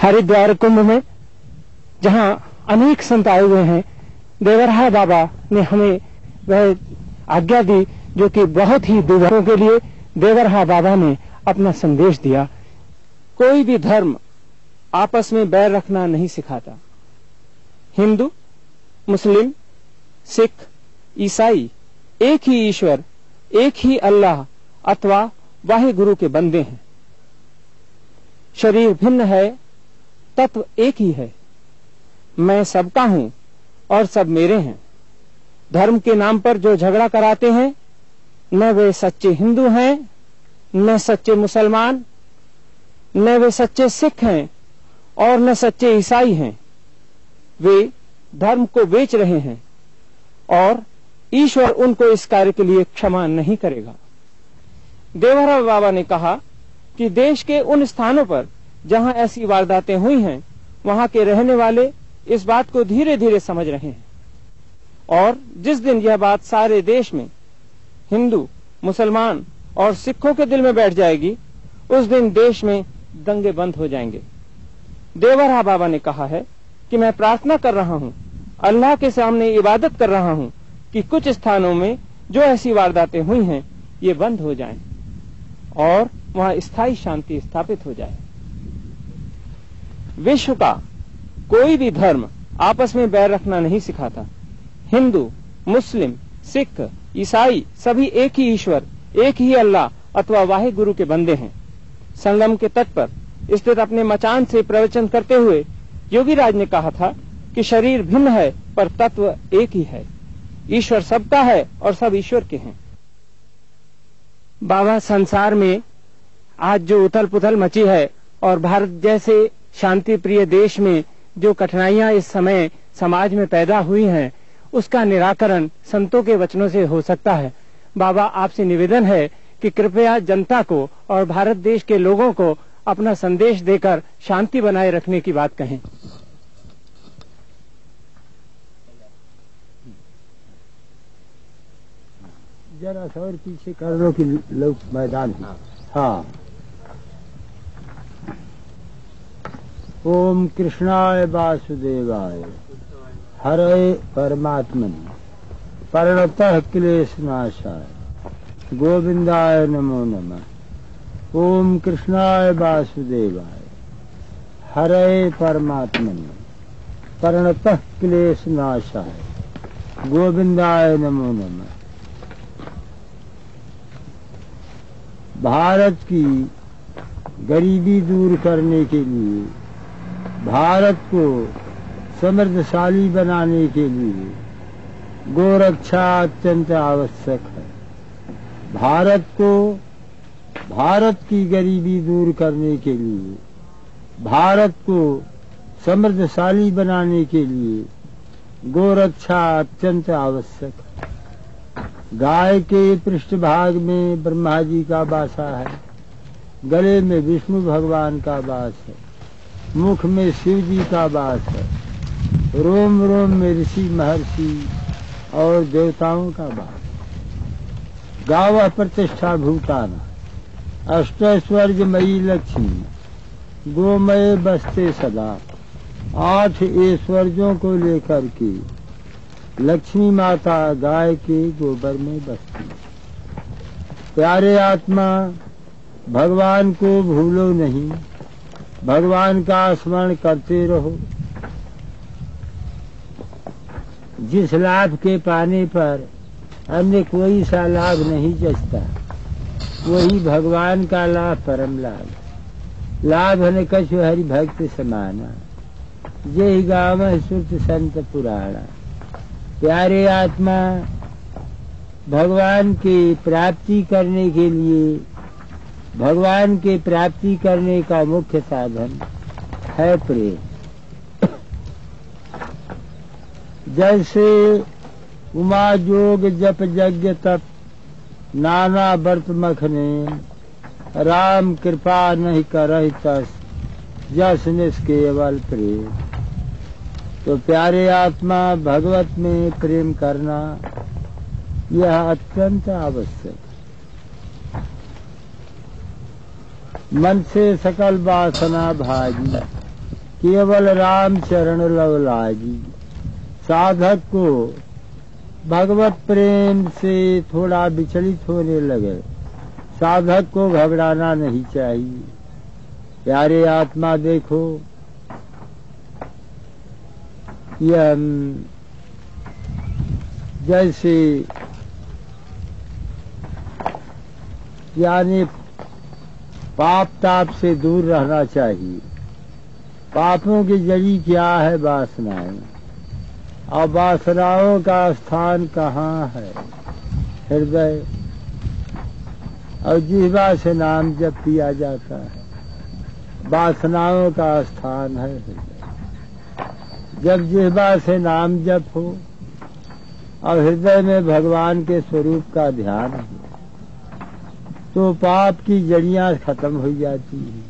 हरिद्वार कुंभ में जहां अनेक संत आए हुए हैं, देवरहा बाबा ने हमें वह आज्ञा दी जो कि बहुत ही दुर्लभों के लिए देवरहा बाबा ने अपना संदेश दिया। कोई भी धर्म आपस में बैर रखना नहीं सिखाता। हिंदू, मुस्लिम, सिख, ईसाई एक ही ईश्वर, एक ही अल्लाह अथवा वाहे गुरु के बंदे हैं। शरीर भिन्न है, तत्व एक ही है। मैं सबका हूं और सब मेरे हैं। धर्म के नाम पर जो झगड़ा कराते हैं, न वे सच्चे हिंदू हैं, न सच्चे मुसलमान, न वे सच्चे सिख हैं और न सच्चे ईसाई हैं। वे धर्म को बेच रहे हैं और ईश्वर उनको इस कार्य के लिए क्षमा नहीं करेगा। देवरहा बाबा ने कहा कि देश के उन स्थानों पर जहां ऐसी वारदातें हुई हैं, वहां के रहने वाले इस बात को धीरे धीरे समझ रहे हैं और जिस दिन यह बात सारे देश में हिंदू, मुसलमान और सिखों के दिल में बैठ जाएगी, उस दिन देश में दंगे बंद हो जाएंगे। देवरहा बाबा ने कहा है कि मैं प्रार्थना कर रहा हूं, अल्लाह के सामने इबादत कर रहा हूं कि कुछ स्थानों में जो ऐसी वारदातें हुई हैं, ये बंद हो जाएं और वहां स्थायी शांति स्थापित हो जाए। विश्व का कोई भी धर्म आपस में बैर रखना नहीं सिखाता। हिंदू, मुस्लिम, सिख, ईसाई सभी एक ही ईश्वर, एक ही अल्लाह अथवा वाहे गुरु के बंदे हैं। संगम के तट पर स्थित अपने मचान से प्रवचन करते हुए योगीराज ने कहा था कि शरीर भिन्न है पर तत्व एक ही है। ईश्वर सबका है और सब ईश्वर के हैं। बाबा, संसार में आज जो उथल पुथल मची है और भारत जैसे शांति प्रिय देश में जो कठिनाइयां इस समय समाज में पैदा हुई हैं, उसका निराकरण संतों के वचनों से हो सकता है। बाबा, आपसे निवेदन है कि कृपया जनता को और भारत देश के लोगों को अपना संदेश देकर शांति बनाए रखने की बात कहें। जरा और पीछे कर लो कि लोग मैदान है। हाँ। ओम कृष्णाय वासुदेवाय हरे परमात्मने प्रणतः क्लेशनाशाय गोविंदाय नमो नमः। ओम कृष्णाय वासुदेवाय हरे परमात्मने प्रणतः क्लेशनाशाय गोविंदाय नमो नमः। भारत की गरीबी दूर करने के लिए, भारत को समृद्धशाली बनाने के लिए गोरक्षा अत्यंत आवश्यक है। भारत की गरीबी दूर करने के लिए, भारत को समृद्धशाली बनाने के लिए गोरक्षा अत्यंत आवश्यक है। गाय के पृष्ठभाग में ब्रह्मा जी का वासा है, गले में विष्णु भगवान का वास है, मुख में शिव जी का वास है, रोम रोम में ऋषि महर्षि और देवताओं का वास। गावः प्रतिष्ठा भूताना अष्टैश्वर्यमयी लक्ष्मी गोमय बसते सदा। 8 ऐश्वर्यों को लेकर के लक्ष्मी माता गाय के गोबर में बसती। प्यारे आत्मा, भगवान को भूलो नहीं, भगवान का स्मरण करते रहो। जिस लाभ के पाने पर अन्य कोई सा लाभ नहीं जचता, वही भगवान का लाभ परम लाभ। लाभ न कछु हरि भक्त समाना, जय गावः श्रुत संत पुराणा। प्यारे आत्मा, भगवान की प्राप्ति करने के लिए, भगवान के प्राप्ति करने का मुख्य साधन है प्रेम। जैसे उमा जोग जप यज्ञ तप नाना व्रत मखने, राम कृपा नहीं करहि तस जस निष्केवल प्रेम। तो प्यारे आत्मा, भगवत में प्रेम करना यह अत्यंत आवश्यक। मन से सकल वासना भागी, केवल राम चरण लवलाजी। साधक को भगवत प्रेम से थोड़ा विचलित होने लगे, साधक को घबराना नहीं चाहिए। प्यारे आत्मा देखो, यह जैसे यानी पाप ताप से दूर रहना चाहिए। पापों की जड़ी क्या है? वासनाएं। और वासनाओं का स्थान कहाँ है? हृदय। और जिह्वा से नाम जप किया जाता है, वासनाओं का स्थान है हृदय। जब जिह्वा से नाम जप हो और हृदय में भगवान के स्वरूप का ध्यान हो, तो पाप की जड़ियां खत्म हो जाती हैं।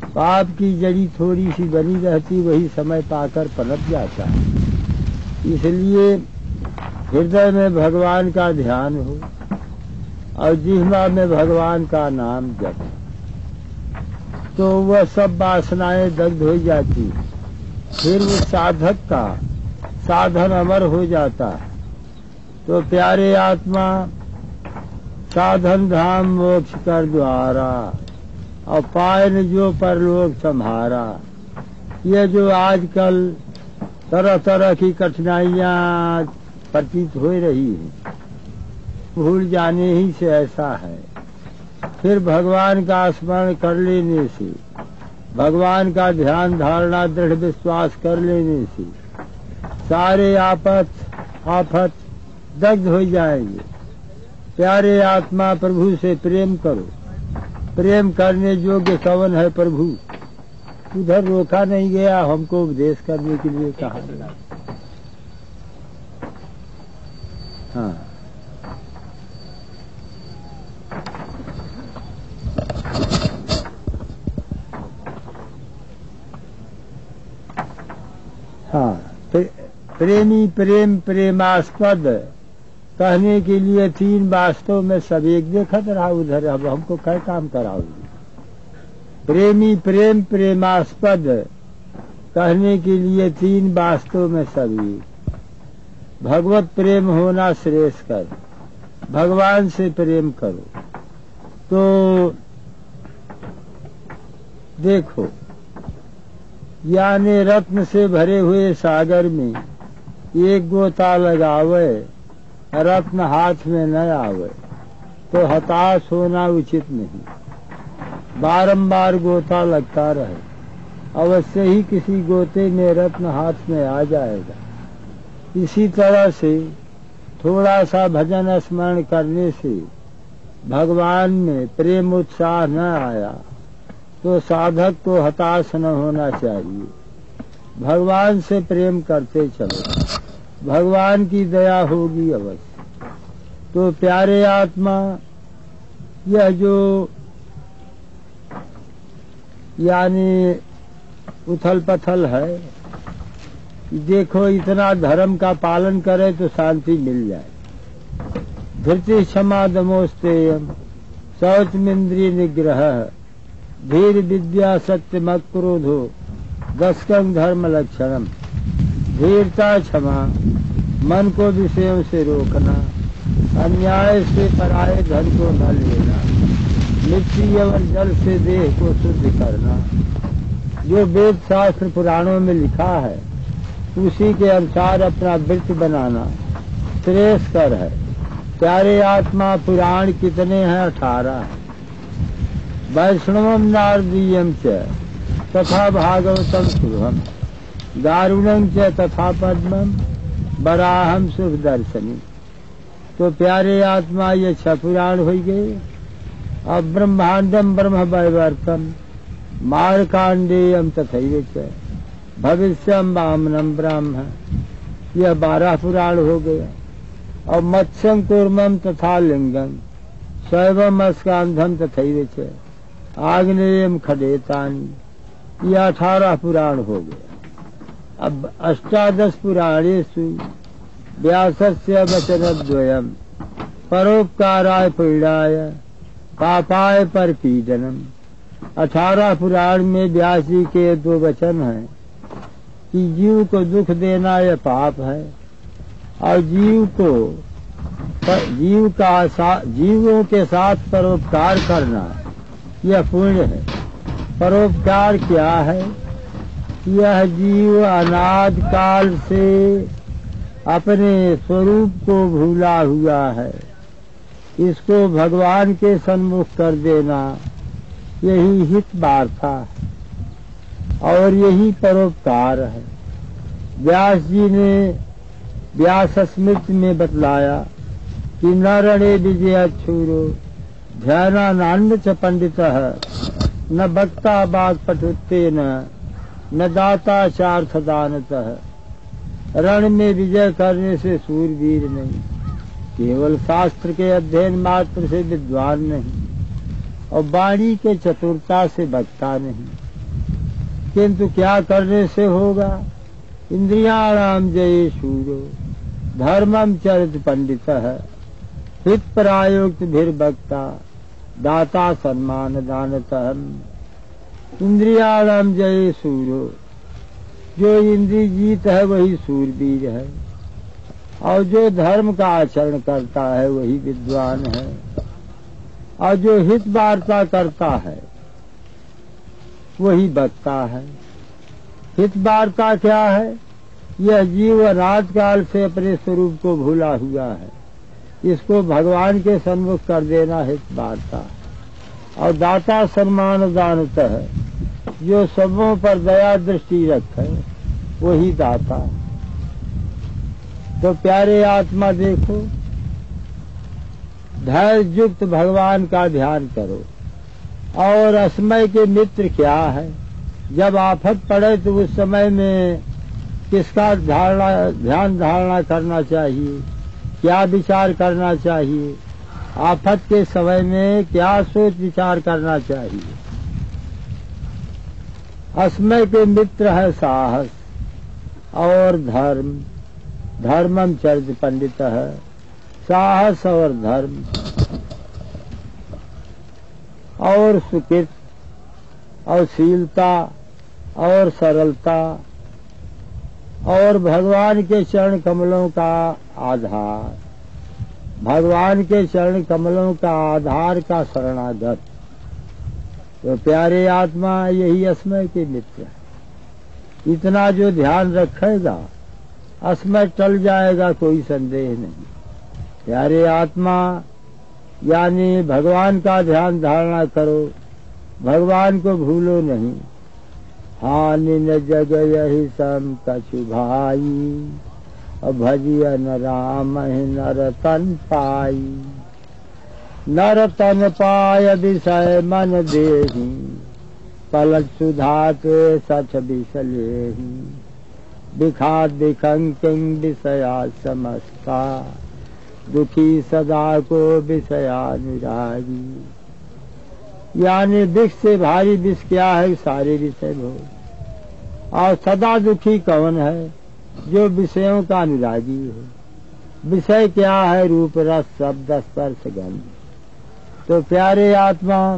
पाप की जड़ी थोड़ी सी बनी रहती, वही समय पाकर पनप जाता है। इसलिए हृदय में भगवान का ध्यान हो और जिह्वा में भगवान का नाम जप, तो वह सब वासनाएं दग्ध हो जाती। फिर उस साधक का साधन अमर हो जाता है। तो प्यारे आत्मा, साधन धाम मोक्ष कर द्वारा, और पाए न जो परलोक सम्हारा। ये जो आजकल तरह तरह की कठिनाइयां प्रतीत हो रही है, भूल जाने ही से ऐसा है। फिर भगवान का स्मरण कर लेने से, भगवान का ध्यान धारणा दृढ़ विश्वास कर लेने से सारे आफत दग्ध हो जाएंगे। प्यारे आत्मा, प्रभु से प्रेम करो। प्रेम करने योग्य कवन है प्रभु? उधर रोका नहीं गया, हमको उपदेश करने के लिए कहा गया। हाँ, हाँ, प्रेमी प्रेम प्रेमास्पद कहने के लिए तीन वास्तव में सब एक देखत रहा उधर। अब हमको क्या काम कराओगे? प्रेमी प्रेम प्रेमास्पद कहने के लिए तीन वास्तव में सब एक। भगवत प्रेम होना श्रेष्ठ कर, भगवान से प्रेम करो। तो देखो, यानी रत्न से भरे हुए सागर में एक गोता लगावे, रत्न हाथ में न आवे, तो हताश होना उचित नहीं। बारंबार गोता लगता रहे, अवश्य ही किसी गोते में रत्न हाथ में आ जाएगा। इसी तरह से थोड़ा सा भजन स्मरण करने से भगवान में प्रेम उत्साह न आया, तो साधक को हताश न होना चाहिए। भगवान से प्रेम करते चलो, भगवान की दया होगी अवश्य। तो प्यारे आत्मा, यह जो यानी उथल पथल है, देखो इतना धर्म का पालन करे तो शांति मिल जाए। धृति क्षमा दमोस्तेयम शौचमिंद्रिय निग्रह धीर विद्या सत्यमत क्रोधो दशकं धर्म लक्षणम। धीरता क्षमा, मन को विषयों से रोकना, अन्याय से पराये धन को न लेना, मिट्टी एवं जल से देह को शुद्ध करना। जो वेद शास्त्र पुराणों में लिखा है उसी के अनुसार अपना वृत्त बनाना श्रेष्ठकर है। प्यारे आत्मा, पुराण कितने हैं? 18। वैष्णवम नारदीयम च तथा भागवतम शुभम दारुणं च तथा पद्मम बराहम शुभ दर्शनी। तो प्यारे आत्मा, ये 6 पुराण हो गए। अब ब्रह्मांडम ब्रह्म वैवर्तम मारकांडेयम तथैव च भविष्यम वामनम ब्रह्म, यह 12 पुराण हो गया। और मत्स्यम कूर्मम तथा लिंगम शैवम अस्कांधम तथैव च आग्नेयम खडेतानी, यह 18 पुराण हो गया। अब 18 पुराणेषु व्यासस्य वचनद्वयम् परोपकाराय पीड़ाय पापाय परपीडनम् 18 पुराण में व्यास जी के 2 वचन हैं कि जीव को दुख देना यह पाप है और जीवों के साथ परोपकार करना यह पुण्य है। परोपकार क्या है? यह जीव अनादि काल से अपने स्वरूप को भूला हुआ है, इसको भगवान के सन्मुख कर देना यही हित वार्ता है और यही परोपकार है। व्यास जी ने व्यास स्मृति में बतलाया कि न रणे विजय छूरो ध्यानानंद च पंडित न भक्ता बाग पठुते न दाता चार्थ दानतः। रण में विजय करने से सूरवीर नहीं, केवल शास्त्र के अध्ययन मात्र से विद्वान नहीं और वाणी के चतुरता से बचता नहीं, किंतु क्या करने से होगा? इंद्रियाणाम जये शूरो धर्मम चरित पंडित हित प्रायोक्त भीर्भक्ता दाता सम्मान दानतः। इंद्रियाणाम जये शूरो, जो इंद्रिय जीत है वही सूरवीर है और जो धर्म का आचरण करता है वही विद्वान है और जो हित वार्ता करता है वही वक्ता है। हित वार्ता क्या है? यह जीव अनादि काल से अपने स्वरूप को भूला हुआ है, इसको भगवान के सन्मुख कर देना हित वार्ता है। और दाता सम्मान दानता है, जो सबों पर दया दृष्टि रखे वही दाता है। तो प्यारे आत्मा देखो, धैर्य युक्त भगवान का ध्यान करो। और असमय के मित्र क्या है? जब आफत पड़े तो उस समय में किसका ध्यान धारणा करना चाहिए, क्या विचार करना चाहिए? आफत के समय में क्या सोच विचार करना चाहिए? असमय के मित्र है साहस और धर्म। धर्मम चरित पंडित है, साहस और धर्म और सुकृत और शीलता और सरलता और भगवान के चरण कमलों का आधार, भगवान के चरण कमलों का आधार का शरणागत। तो प्यारे आत्मा यही असमय के मित्र है। इतना जो ध्यान रखेगा असमय टल जाएगा, कोई संदेह नहीं। प्यारे आत्मा यानी भगवान का ध्यान धारणा करो, भगवान को भूलो नहीं। हानि न जग यही सम कछु भाई, भजिया न राम नर तन पाई। नर तन पाय विषय मन देहि, पलट सुधा के सच बिसलेहि। विखात विखंकिं विषया समस्ता, दुखी सदा को विषयानुरागी। यानी विष से भारी विष क्या है? सारे विषय भोग। और सदा दुखी कौन है? जो विषयों का अनुरागी है। विषय क्या है? रूप रस शब्द स्पर्श गंध। तो प्यारे आत्मा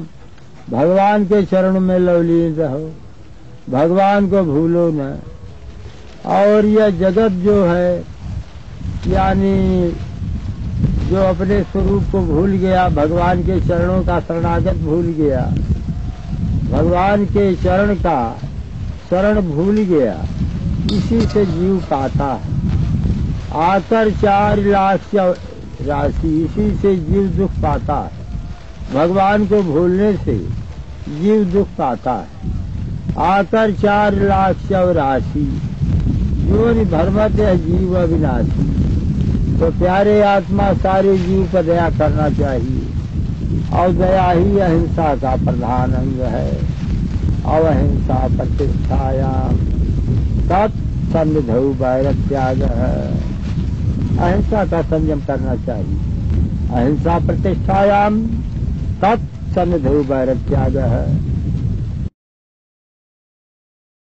भगवान के चरण में लवलीन रहो, भगवान को भूलो न। और यह जगत जो है यानी जो अपने स्वरूप को भूल गया, भगवान के चरणों का शरणागत भूल गया, भगवान के चरण का शरण भूल गया, इसी से जीव पाता है। आकर 4 लाख राशि, इसी से जीव दुख पाता है। भगवान को भूलने से जीव दुख पाता है। आकर 4 लाख राशि, जो भरमत है जीव अविनाशी। तो प्यारे आत्मा सारे जीव पर दया करना चाहिए और दया ही अहिंसा का प्रधान अंग है। और अहिंसा प्रतिष्ठायाम तत्सन्निधौ वैरत्याग है। अहिंसा का संयम करना चाहिए। अहिंसा प्रतिष्ठायाम तत्सन्निधौ वैरत्याग है।